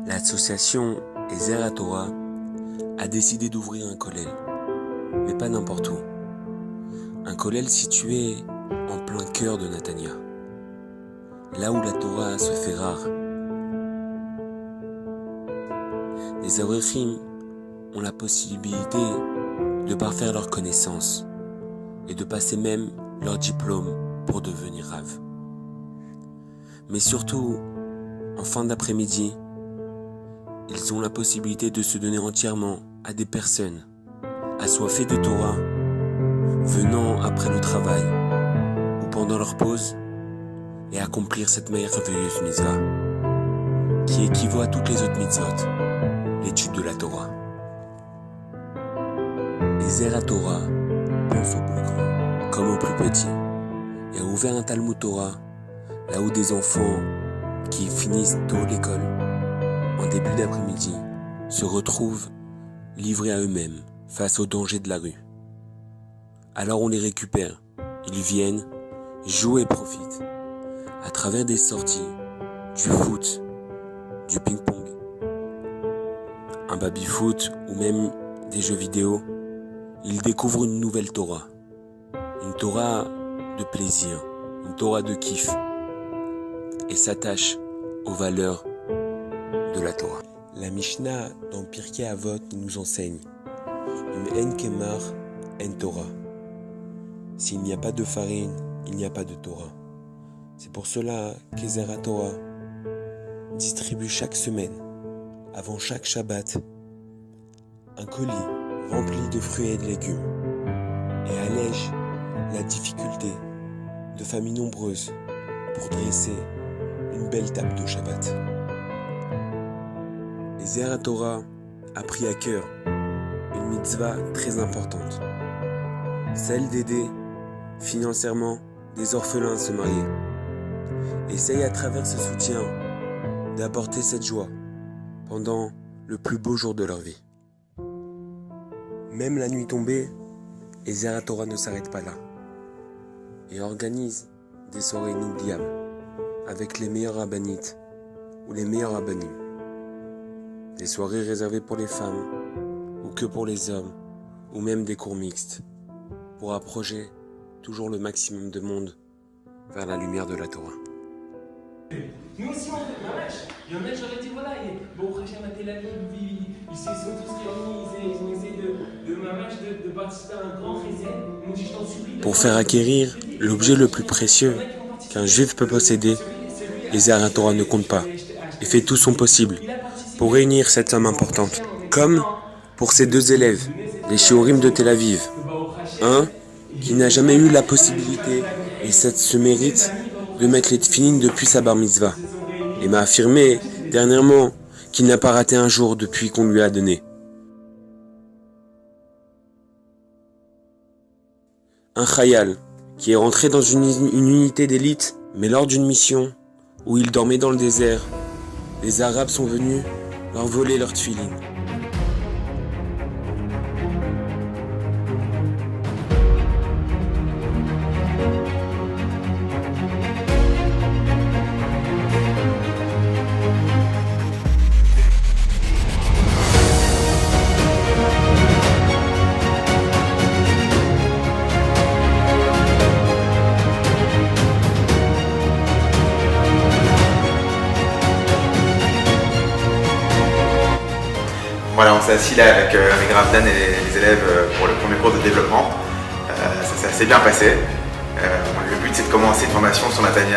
L'association Ezer HaTorah a décidé d'ouvrir un kollel, mais pas n'importe où. Un kollel situé en plein cœur de Netanya, là où la Torah se fait rare. Les Avrechim ont la possibilité de parfaire leurs connaissances et de passer même leur diplôme pour devenir Rav. Mais surtout, en fin d'après-midi, ils ont la possibilité de se donner entièrement à des personnes assoiffées de Torah, venant après le travail ou pendant leur pause, et accomplir cette merveilleuse mitzvah, qui équivaut à toutes les autres mitzvot, l'étude de la Torah. Ezer HaTorah pense au plus grand comme au plus petit, et a ouvert un Talmud Torah, là où des enfants qui finissent tôt l'école, en début d'après-midi, se retrouvent livrés à eux-mêmes face aux dangers de la rue. Alors on les récupère, ils viennent, jouent et profitent, à travers des sorties, du foot, du ping-pong, un baby-foot ou même des jeux vidéo. Ils découvrent une nouvelle Torah, une Torah de plaisir, une Torah de kiff, et s'attachent aux valeurs de la Torah. La Mishnah dans Pirkei Avot nous enseigne Im en kemar en Torah. S'il n'y a pas de farine, il n'y a pas de Torah. C'est pour cela qu'Ezer HaTorah distribue chaque semaine, avant chaque Shabbat, un colis rempli de fruits et de légumes et allège la difficulté de familles nombreuses pour dresser une belle table de Shabbat. Ezer HaTorah a pris à cœur une mitzvah très importante, celle d'aider financièrement des orphelins à se marier. Essaye à travers ce soutien d'apporter cette joie pendant le plus beau jour de leur vie. Même la nuit tombée, Ezer HaTorah ne s'arrête pas là et organise des soirées inoubliables avec les meilleurs rabbanites ou les meilleurs rabbanim. Des soirées réservées pour les femmes ou que pour les hommes, ou même des cours mixtes pour approcher toujours le maximum de monde vers la lumière de la Torah. Nous aussi on fait mamash. Il y en a, j'aurais dit voilà, et bon, Hachem à Tel Aviv, ils se sont tous réunis, ils ont essayé de mamash, de participer à un grand réseau. Ils m'ont dit, je t'en supplie. Pour faire acquérir l'objet le plus précieux qu'un juif peut posséder, Ezer HaTorah ne compte pas et fait tout son possible pour réunir cette somme importante. Comme pour ces deux élèves, les shiurim de Tel Aviv. Un qui n'a jamais eu la possibilité et ce mérite de mettre les tefilines depuis sa bar mitzvah, et m'a affirmé dernièrement qu'il n'a pas raté un jour depuis qu'on lui a donné. Un chayal qui est rentré dans une unité d'élite, mais lors d'une mission où il dormait dans le désert, les Arabes sont venus leur voler leurs tefilines. Voilà, on s'est assis là avec Rav Dan et les élèves pour le premier cours de développement. Ça s'est assez bien passé. Le but c'est de commencer une formation sur Netanya.